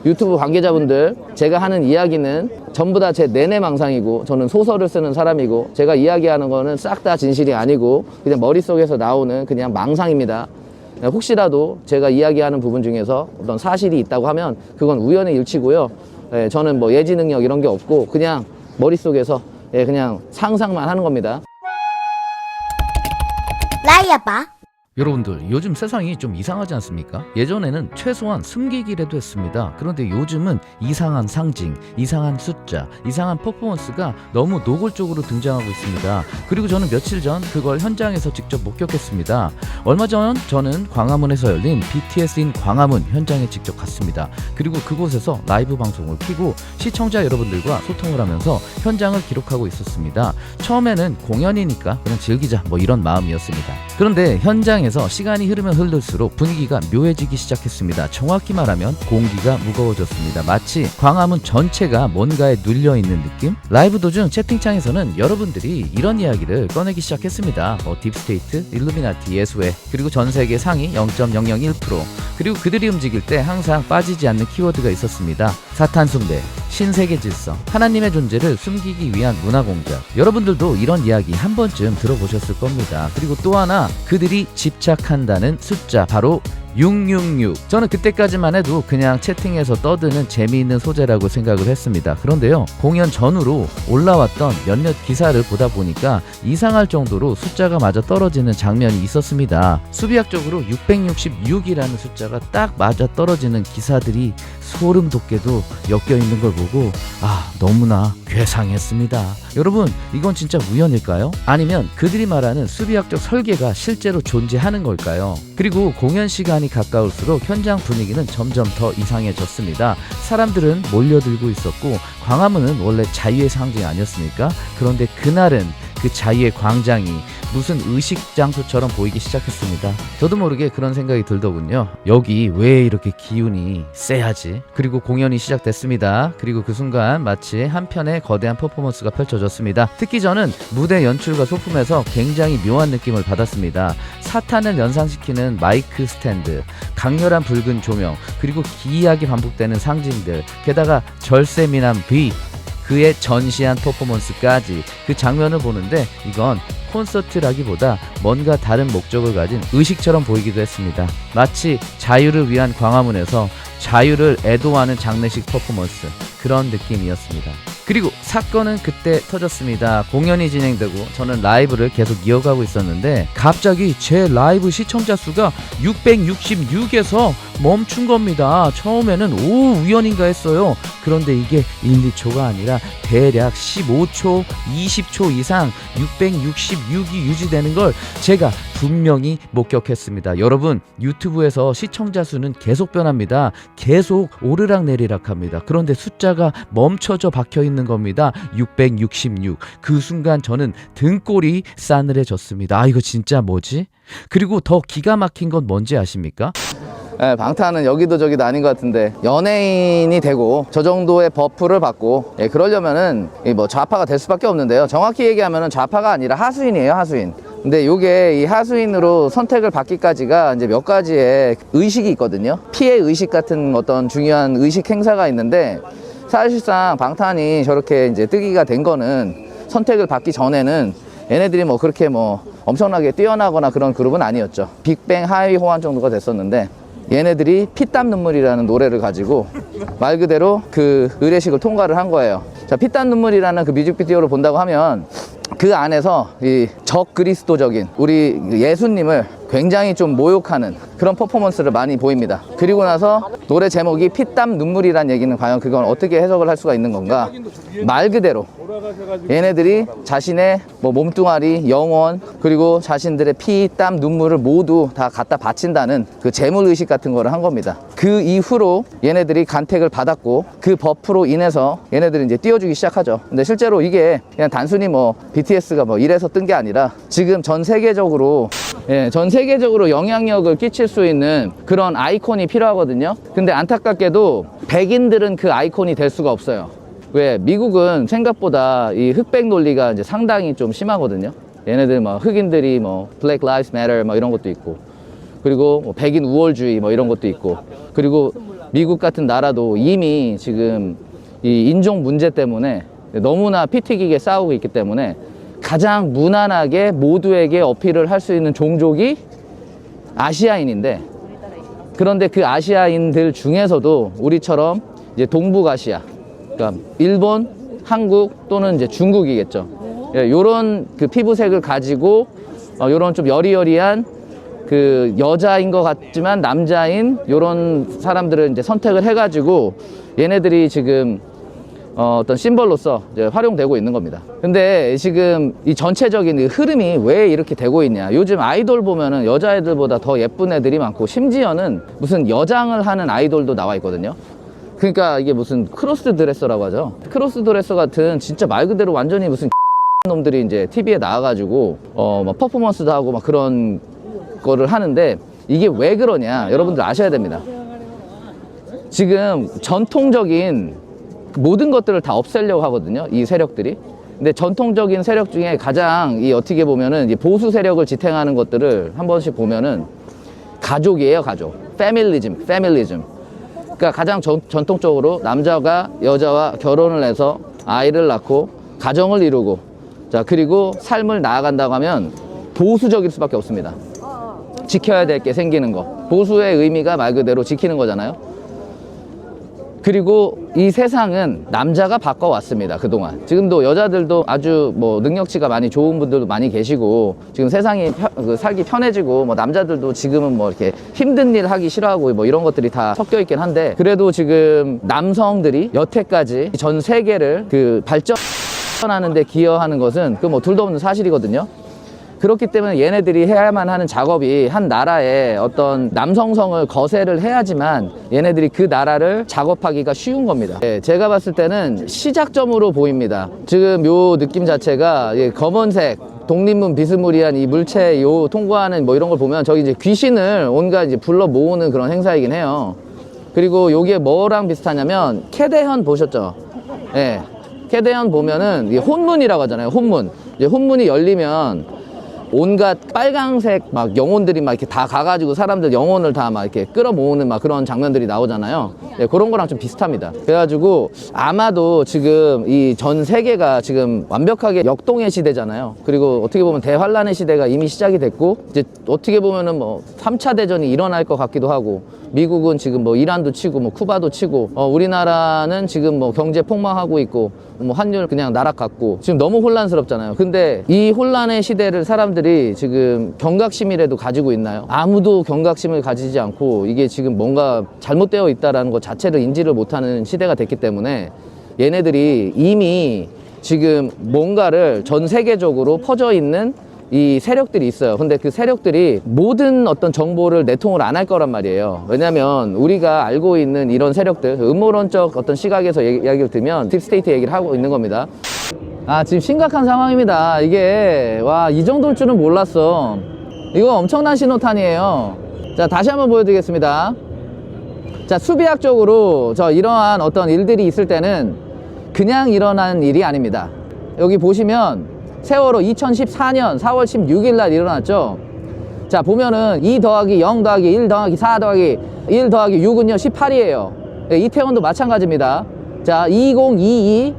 유튜브 관계자분들, 제가 하는 이야기는 전부 다 제 내내망상이고, 저는 소설을 쓰는 사람이고, 제가 이야기하는 거는 싹 다 진실이 아니고 그냥 머릿속에서 나오는 그냥 망상입니다. 혹시라도 제가 이야기하는 부분 중에서 어떤 사실이 있다고 하면 그건 우연의 일치고요. 저는 뭐 예지 능력 이런 게 없고 그냥 머릿속에서 그냥 상상만 하는 겁니다. 라이아바. 여러분들, 요즘 세상이 좀 이상하지 않습니까? 예전에는 최소한 숨기기라도 했습니다. 그런데 요즘은 이상한 상징, 이상한 숫자, 이상한 퍼포먼스가 너무 노골적으로 등장하고 있습니다. 그리고 저는 며칠 전 그걸 현장에서 직접 목격했습니다. 얼마 전 저는 광화문에서 열린 BTS인 광화문 현장에 직접 갔습니다. 그리고 그곳에서 라이브 방송을 켜고 시청자 여러분들과 소통을 하면서 현장을 기록하고 있었습니다. 처음에는 공연이니까 그냥 즐기자 뭐 이런 마음이었습니다. 그런데 현장에서 시간이 흐르면 흐를수록 분위기가 묘해지기 시작했습니다. 정확히 말하면 공기가 무거워졌습니다. 마치 광화문 전체가 뭔가에 눌려있는 느낌? 라이브 도중 채팅창에서는 여러분들이 이런 이야기를 꺼내기 시작했습니다. 딥스테이트, 일루미나티, 예수회, 그리고 전세계 상위 0.001%, 그리고 그들이 움직일 때 항상 빠지지 않는 키워드가 있었습니다. 사탄 숭배, 신세계 질서, 하나님의 존재를 숨기기 위한 문화공작. 여러분들도 이런 이야기 한 번쯤 들어보셨을 겁니다. 그리고 또 하나, 그들이 집착한다는 숫자, 바로 666. 저는 그때까지만 해도 그냥 채팅에서 떠드는 재미있는 소재라고 생각을 했습니다. 그런데요, 공연 전후로 올라왔던 몇몇 기사를 보다 보니까 이상할 정도로 숫자가 맞아 떨어지는 장면이 있었습니다. 수비학적으로 666이라는 숫자가 딱 맞아 떨어지는 기사들이 소름 돋게도 엮여 있는 걸 보고 너무나 괴상했습니다. 여러분, 이건 진짜 우연일까요? 아니면 그들이 말하는 수비학적 설계가 실제로 존재하는 걸까요? 그리고 공연 시간이 가까울수록 현장 분위기는 점점 더 이상해졌습니다. 사람들은 몰려들고 있었고 광화문은 원래 자유의 상징 아니었습니까? 그런데 그날은 그 자유의 광장이 무슨 의식 장소처럼 보이기 시작했습니다. 저도 모르게 그런 생각이 들더군요. 여기 왜 이렇게 기운이 쎄하지? 그리고 공연이 시작됐습니다. 그리고 그 순간 마치 한 편의 거대한 퍼포먼스가 펼쳐졌습니다. 특히 저는 무대 연출과 소품에서 굉장히 묘한 느낌을 받았습니다. 사탄을 연상시키는 마이크 스탠드, 강렬한 붉은 조명, 그리고 기이하게 반복되는 상징들, 게다가 절세미남 비, 그의 전시한 퍼포먼스까지, 그 장면을 보는데 이건 콘서트라기보다 뭔가 다른 목적을 가진 의식처럼 보이기도 했습니다. 마치 자유를 위한 광화문에서 자유를 애도하는 장례식 퍼포먼스, 그런 느낌이었습니다. 그리고 사건은 그때 터졌습니다. 공연이 진행되고 저는 라이브를 계속 이어가고 있었는데 갑자기 제 라이브 시청자 수가 666에서 멈춘 겁니다. 처음에는 우연인가 했어요. 그런데 이게 1, 2초가 아니라 대략 15초, 20초 이상 666이 유지되는 걸 제가 분명히 목격했습니다. 여러분, 유튜브에서 시청자 수는 계속 변합니다. 계속 오르락내리락 합니다. 그런데 숫자가 멈춰져 박혀있는 겁니다. 666. 그 순간 저는 등골이 싸늘해졌습니다. 이거 진짜 뭐지? 그리고 더 기가 막힌 건 뭔지 아십니까? 방탄은 여기도 저기도 아닌 것 같은데 연예인이 되고 저 정도의 버프를 받고 그러려면은 뭐 좌파가 될 수밖에 없는데요. 정확히 얘기하면은 좌파가 아니라 하수인이에요, 하수인. 근데 이게 이 하수인으로 선택을 받기까지가 이제 몇 가지의 의식이 있거든요. 피해 의식 같은 어떤 중요한 의식 행사가 있는데, 사실상 방탄이 저렇게 이제 뜨기가 된 거는 선택을 받기 전에는 얘네들이 뭐 그렇게 뭐 엄청나게 뛰어나거나 그런 그룹은 아니었죠. 빅뱅, 하이 호환 정도가 됐었는데 얘네들이 피땀 눈물이라는 노래를 가지고 말 그대로 그 의례식을 통과를 한 거예요. 자, 피땀 눈물이라는 그 뮤직비디오를 본다고 하면 그 안에서 이 적그리스도적인 우리 예수님을 굉장히 좀 모욕하는 그런 퍼포먼스를 많이 보입니다. 그리고 나서 노래 제목이 피땀 눈물이란 얘기는 과연 그건 어떻게 해석을 할 수가 있는 건가? 말 그대로 얘네들이 자신의 뭐 몸뚱아리, 영혼, 그리고 자신들의 피, 땀, 눈물을 모두 다 갖다 바친다는 그 재물의식 같은 거를 한 겁니다. 그 이후로 얘네들이 간택을 받았고 그 버프로 인해서 얘네들이 이제 띄워주기 시작하죠. 근데 실제로 이게 그냥 단순히 뭐 BTS가 뭐 이래서 뜬 게 아니라 지금 전 세계적으로 전 세계적으로 영향력을 끼칠 수 있는 그런 아이콘이 필요하거든요. 근데 안타깝게도 백인들은 그 아이콘이 될 수가 없어요. 왜? 미국은 생각보다 이 흑백 논리가 이제 상당히 좀 심하거든요. 얘네들 뭐 흑인들이 뭐 Black Lives Matter 뭐 이런 것도 있고, 그리고 뭐 백인 우월주의 뭐 이런 것도 있고, 그리고 미국 같은 나라도 이미 지금 이 인종 문제 때문에 너무나 피 튀기게 싸우고 있기 때문에 가장 무난하게 모두에게 어필을 할 수 있는 종족이 아시아인인데, 그런데 그 아시아인들 중에서도 우리처럼 이제 동북아시아, 그러니까 일본, 한국 또는 이제 중국이겠죠. 예, 요런 그 피부색을 가지고 요런 좀 여리여리한 그 여자인 것 같지만 남자인 요런 사람들을 이제 선택을 해가지고 얘네들이 지금 어떤 심벌로서 이제 활용되고 있는 겁니다. 근데 지금 이 전체적인 이 흐름이 왜 이렇게 되고 있냐. 요즘 아이돌 보면은 여자애들보다 더 예쁜 애들이 많고, 심지어는 무슨 여장을 하는 아이돌도 나와 있거든요. 그러니까 이게 무슨 크로스 드레서라고 하죠. 크로스 드레서 같은 진짜 말 그대로 완전히 무슨 놈들이 이제 TV에 나와가지고 막 퍼포먼스도 하고 막 그런 거를 하는데, 이게 왜 그러냐 여러분들 아셔야 됩니다. 지금 전통적인 모든 것들을 다 없애려고 하거든요, 이 세력들이. 근데 전통적인 세력 중에 가장 이 어떻게 보면은 이 보수 세력을 지탱하는 것들을 한 번씩 보면은 가족이에요. 가족. 패밀리즘. 그러니까 가장 전통적으로 남자가 여자와 결혼을 해서 아이를 낳고 가정을 이루고, 자, 그리고 삶을 나아간다고 하면 보수적일 수밖에 없습니다. 지켜야 될 게 생기는 거. 보수의 의미가 말 그대로 지키는 거잖아요. 그리고 이 세상은 남자가 바꿔왔습니다. 그동안. 지금도 여자들도 아주 뭐 능력치가 많이 좋은 분들도 많이 계시고, 지금 세상이 살기 편해지고, 뭐 남자들도 지금은 뭐 이렇게 힘든 일 하기 싫어하고 뭐 이런 것들이 다 섞여 있긴 한데, 그래도 지금 남성들이 여태까지 전 세계를 그 발전하는 데 기여하는 것은 그 뭐 둘도 없는 사실이거든요. 그렇기 때문에 얘네들이 해야만 하는 작업이 한 나라의 어떤 남성성을 거세를 해야지만 얘네들이 그 나라를 작업하기가 쉬운 겁니다. 예, 제가 봤을 때는 시작점으로 보입니다. 지금 요 느낌 자체가 검은색 독립문 비스무리한 이 물체 요 통과하는 뭐 이런 걸 보면 저기 이제 귀신을 온갖 이제 불러 모으는 그런 행사이긴 해요. 그리고 요게 뭐랑 비슷하냐면 캐대현 보셨죠? 예. 캐대현 보면은 이게 혼문이라고 하잖아요. 혼문. 이제 혼문이 열리면 온갖 빨강색 막 영혼들이 막 이렇게 다 가가지고 사람들 영혼을 다 막 이렇게 끌어모으는 막 그런 장면들이 나오잖아요. 네, 그런 거랑 좀 비슷합니다. 그래가지고 아마도 지금 이 전 세계가 지금 완벽하게 역동의 시대잖아요. 그리고 어떻게 보면 대환란의 시대가 이미 시작이 됐고, 이제 어떻게 보면은 뭐 3차 대전이 일어날 것 같기도 하고, 미국은 지금 뭐 이란도 치고 뭐 쿠바도 치고, 우리나라는 지금 뭐 경제 폭망하고 있고, 뭐 환율 그냥 나락갔고, 지금 너무 혼란스럽잖아요. 근데 이 혼란의 시대를 사람들이 지금 경각심이라도 가지고 있나요? 아무도 경각심을 가지지 않고, 이게 지금 뭔가 잘못되어 있다라는 것 자체를 인지를 못하는 시대가 됐기 때문에 얘네들이 이미 지금 뭔가를 전 세계적으로 퍼져 있는 이 세력들이 있어요. 근데 그 세력들이 모든 어떤 정보를 내통을 안 할 거란 말이에요. 왜냐면 우리가 알고 있는 이런 세력들, 음모론적 어떤 시각에서 이야기를 들면 딥스테이트 얘기를 하고 있는 겁니다. 아, 지금 심각한 상황입니다. 이게 와, 이 정도일 줄은 몰랐어. 이거 엄청난 신호탄이에요. 자, 다시 한번 보여드리겠습니다. 자, 수비학적으로 이러한 어떤 일들이 있을 때는 그냥 일어난 일이 아닙니다. 여기 보시면 세월호 2014년 4월 16일 날 일어났죠. 자, 보면은 2 더하기 0 더하기 1 더하기 4 더하기 1 더하기 6은요 18이에요 네, 이태원도 마찬가지입니다. 자, 2022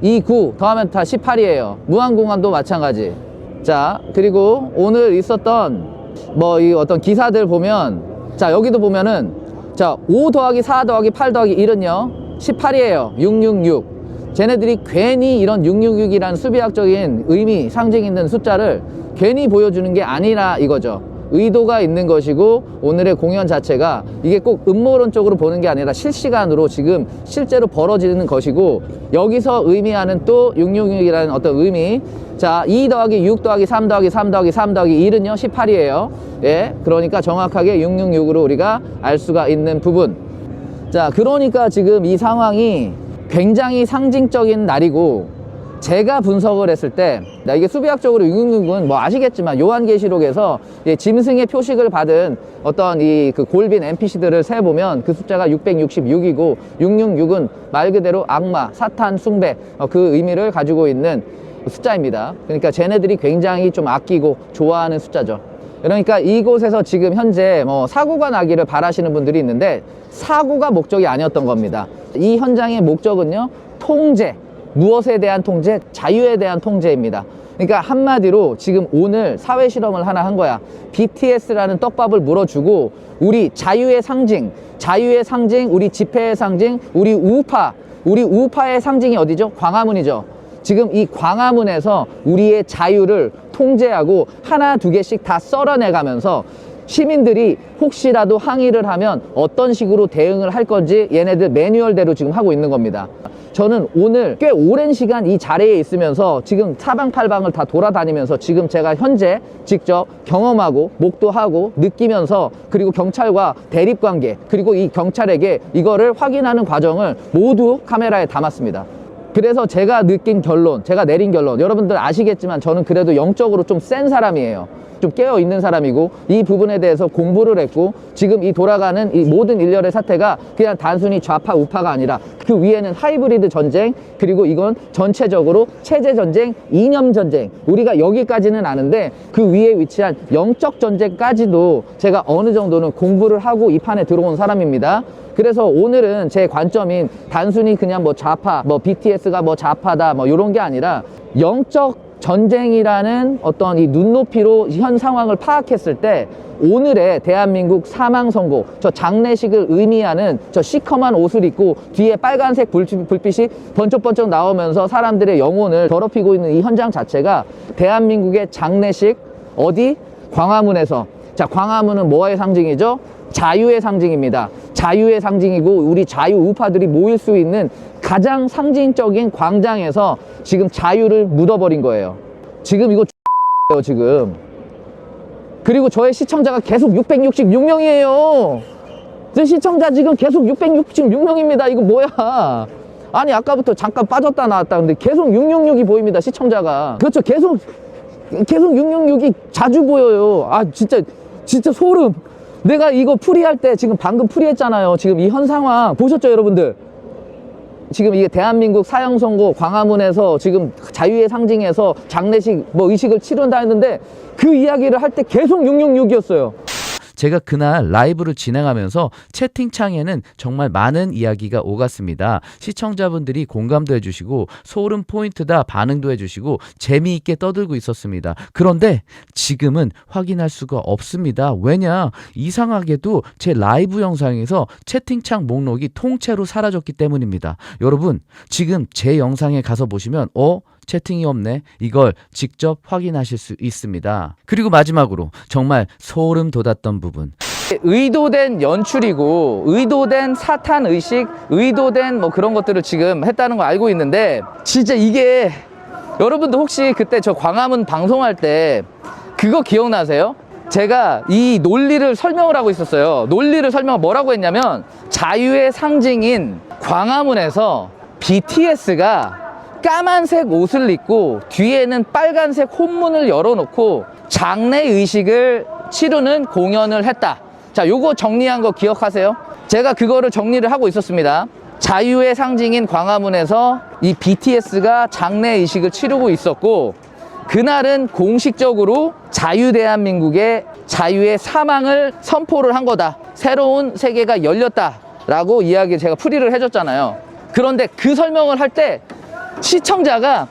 029 더하면 다 18이에요 무한공항도 마찬가지. 자, 그리고 오늘 있었던 뭐 이 어떤 기사들 보면, 자, 여기도 보면은, 자, 5 더하기 4 더하기 8 더하기 1은요 18이에요 666. 쟤네들이 괜히 이런 666이라는 수비학적인 의미, 상징 있는 숫자를 괜히 보여주는 게 아니라 이거죠. 의도가 있는 것이고, 오늘의 공연 자체가 이게 꼭 음모론적으로 보는 게 아니라 실시간으로 지금 실제로 벌어지는 것이고, 여기서 의미하는 또 666이라는 어떤 의미. 자, 2 더하기 6 더하기 3 더하기 3 더하기 3 더하기 1은요 18이에요 예, 그러니까 정확하게 666으로 우리가 알 수가 있는 부분. 자, 그러니까 지금 이 상황이 굉장히 상징적인 날이고, 제가 분석을 했을 때, 이게 수비학적으로 666은 뭐 아시겠지만 요한계시록에서 짐승의 표식을 받은 어떤 이 그 골빈 NPC들을 세보면 그 숫자가 666이고, 666은 말 그대로 악마, 사탄, 숭배, 그 의미를 가지고 있는 숫자입니다. 그러니까 쟤네들이 굉장히 좀 아끼고 좋아하는 숫자죠. 그러니까 이곳에서 지금 현재 뭐 사고가 나기를 바라시는 분들이 있는데 사고가 목적이 아니었던 겁니다. 이 현장의 목적은요, 통제, 무엇에 대한 통제? 자유에 대한 통제입니다. 그러니까 한마디로 지금 오늘 사회 실험을 하나 한 거야. BTS라는 떡밥을 물어주고 우리 자유의 상징, 우리 집회의 상징, 우리 우파의 상징이 어디죠? 광화문이죠. 지금 이 광화문에서 우리의 자유를 통제하고 하나 두 개씩 다 썰어내가면서 시민들이 혹시라도 항의를 하면 어떤 식으로 대응을 할 건지 얘네들 매뉴얼대로 지금 하고 있는 겁니다. 저는 오늘 꽤 오랜 시간 이 자리에 있으면서 지금 사방팔방을 다 돌아다니면서 지금 제가 현재 직접 경험하고 목도하고 느끼면서 그리고 경찰과 대립관계 그리고 이 경찰에게 이거를 확인하는 과정을 모두 카메라에 담았습니다. 그래서 제가 느낀 결론, 제가 내린 결론, 여러분들 아시겠지만 저는 그래도 영적으로 좀 센 사람이에요. 좀 깨어있는 사람이고 이 부분에 대해서 공부를 했고 지금 이 돌아가는 이 모든 일련의 사태가 그냥 단순히 좌파 우파가 아니라 그 위에는 하이브리드 전쟁, 그리고 이건 전체적으로 체제 전쟁, 이념 전쟁, 우리가 여기까지는 아는데 그 위에 위치한 영적 전쟁까지도 제가 어느 정도는 공부를 하고 이 판에 들어온 사람입니다. 그래서 오늘은 제 관점인 단순히 그냥 뭐 좌파, 뭐 BTS가 뭐 좌파다 뭐 이런 게 아니라 영적 전쟁이라는 어떤 이 눈높이로 현 상황을 파악했을 때 오늘의 대한민국 사망 선고, 저 장례식을 의미하는 저 시커먼 옷을 입고 뒤에 빨간색 불빛이 번쩍번쩍 나오면서 사람들의 영혼을 더럽히고 있는 이 현장 자체가 대한민국의 장례식, 어디? 광화문에서. 자, 광화문은 뭐의 상징이죠? 자유의 상징입니다. 자유의 상징이고 우리 자유 우파들이 모일 수 있는 가장 상징적인 광장에서 지금 자유를 묻어버린 거예요. 지금 이거 지금. 그리고 저의 시청자가 계속 666명이에요. 제 시청자 지금 계속 666명입니다. 이거 뭐야? 아니 아까부터 잠깐 빠졌다 나왔다 근데 계속 666이 보입니다. 시청자가. 그렇죠. 계속 666이 자주 보여요. 아 진짜 소름. 내가 이거 풀이할 때 지금 방금 풀이했잖아요. 지금 이 현 상황 보셨죠 여러분들? 지금 이게 대한민국 사형선고 광화문에서 지금 자유의 상징에서 장례식 뭐 의식을 치른다 했는데 그 이야기를 할 때 계속 666이었어요. 제가 그날 라이브를 진행하면서 채팅창에는 정말 많은 이야기가 오갔습니다. 시청자분들이 공감도 해주시고 소름 포인트다 반응도 해주시고 재미있게 떠들고 있었습니다. 그런데 지금은 확인할 수가 없습니다. 왜냐? 이상하게도 제 라이브 영상에서 채팅창 목록이 통째로 사라졌기 때문입니다. 여러분 지금 제 영상에 가서 보시면 채팅이 없네. 이걸 직접 확인하실 수 있습니다. 그리고 마지막으로 정말 소름 돋았던 부분. 의도된 연출이고 의도된 사탄의식, 의도된 뭐 그런 것들을 지금 했다는 거 알고 있는데 진짜 이게 여러분도 혹시 그때 저 광화문 방송할 때 그거 기억나세요? 제가 이 논리를 설명을 하고 있었어요. 논리를 설명을 뭐라고 했냐면 자유의 상징인 광화문에서 BTS가 까만색 옷을 입고 뒤에는 빨간색 혼문을 열어놓고 장례의식을 치르는 공연을 했다. 자, 요거 정리한 거 기억하세요? 제가 그거를 정리를 하고 있었습니다. 자유의 상징인 광화문에서 이 BTS가 장례의식을 치르고 있었고 그날은 공식적으로 자유대한민국의 자유의 사망을 선포를 한 거다. 새로운 세계가 열렸다라고 이야기 제가 풀이를 해줬잖아요. 그런데 그 설명을 할 때 시청자가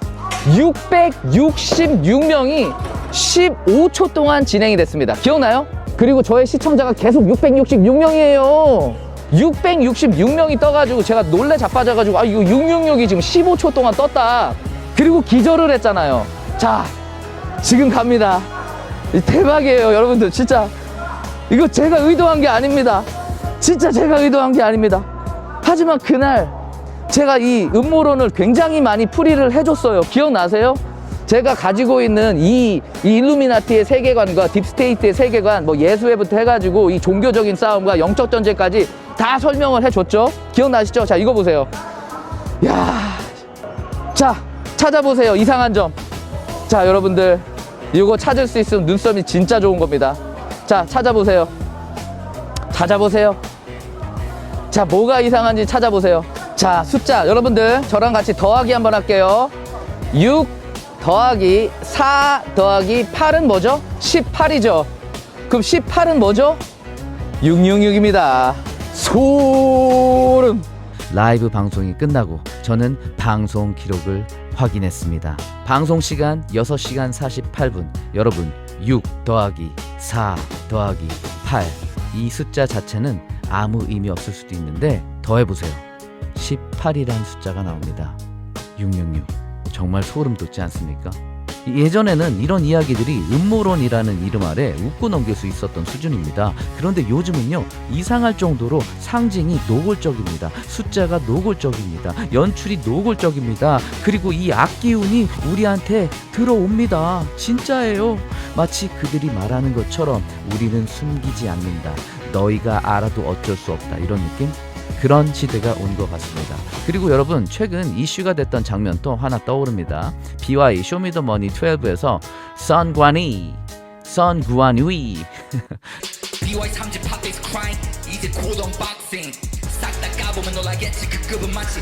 666명이 15초 동안 진행이 됐습니다. 기억나요? 그리고 저의 시청자가 계속 666명이에요. 666명이 떠가지고 제가 놀래 자빠져가지고 이거 666이 지금 15초 동안 떴다. 그리고 기절을 했잖아요. 자, 지금 갑니다. 대박이에요 여러분들. 진짜 이거 제가 의도한 게 아닙니다. 진짜 제가 의도한 게 아닙니다. 하지만 그날 제가 이 음모론을 굉장히 많이 풀이를 해줬어요. 기억나세요? 제가 가지고 있는 이 일루미나티의 세계관과 딥스테이트의 세계관, 뭐 예수회부터 해가지고 이 종교적인 싸움과 영적 전쟁까지 다 설명을 해줬죠. 기억나시죠? 자, 이거 보세요. 야, 자, 찾아보세요. 이상한 점. 자, 여러분들 이거 찾을 수 있으면 눈썹이 진짜 좋은 겁니다. 자, 찾아보세요. 찾아보세요. 자, 뭐가 이상한지 찾아보세요. 자, 숫자 여러분들 저랑 같이 더하기 한번 할게요. 6 더하기 4 더하기 8은 뭐죠? 18이죠. 그럼 18은 뭐죠? 666입니다. 소름. 라이브 방송이 끝나고 저는 방송 기록을 확인했습니다. 방송 시간 6시간 48분. 여러분 6 더하기 4 더하기 8 이 숫자 자체는 아무 의미 없을 수도 있는데 더해보세요. 18이라는 숫자가 나옵니다. 666 정말 소름 돋지 않습니까? 예전에는 이런 이야기들이 음모론이라는 이름 아래 웃고 넘길 수 있었던 수준입니다. 그런데 요즘은요, 이상할 정도로 상징이 노골적입니다. 숫자가 노골적입니다. 연출이 노골적입니다. 그리고 이 악기운이 우리한테 들어옵니다. 진짜예요. 마치 그들이 말하는 것처럼 우리는 숨기지 않는다. 너희가 알아도 어쩔 수 없다. 이런 느낌? 그런 시대가 온 것 같습니다. 그리고 여러분 최근 이슈가 됐던 장면 또 하나 떠오릅니다. BY 쇼미더머니 12에서 선관위 BY 3집 팝베이스 크라잉 이제 곧 언박싱 싹 다 까보면 놀라겠지 그 급은 마치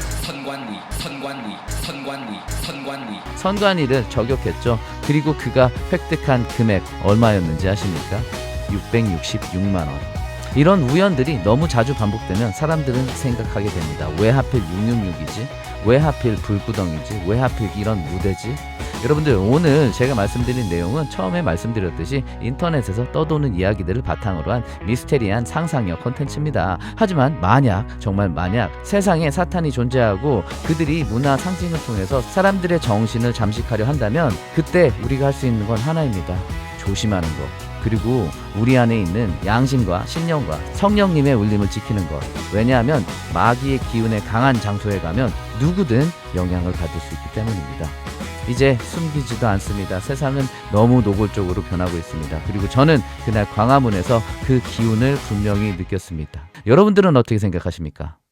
선관위를 저격했죠. 그리고 그가 획득한 금액 얼마였는지 아십니까? 666만 원. 이런 우연들이 너무 자주 반복되면 사람들은 생각하게 됩니다. 왜 하필 666이지? 왜 하필 불구덩이지? 왜 하필 이런 무대지? 여러분들 오늘 제가 말씀드린 내용은 처음에 말씀드렸듯이 인터넷에서 떠도는 이야기들을 바탕으로 한 미스테리한 상상력 콘텐츠입니다. 하지만 정말 만약 세상에 사탄이 존재하고 그들이 문화 상징을 통해서 사람들의 정신을 잠식하려 한다면 그때 우리가 할 수 있는 건 하나입니다. 조심하는 것. 그리고 우리 안에 있는 양심과 신념과 성령님의 울림을 지키는 것. 왜냐하면 마귀의 기운에 강한 장소에 가면 누구든 영향을 받을 수 있기 때문입니다. 이제 숨기지도 않습니다. 세상은 너무 노골적으로 변하고 있습니다. 그리고 저는 그날 광화문에서 그 기운을 분명히 느꼈습니다. 여러분들은 어떻게 생각하십니까?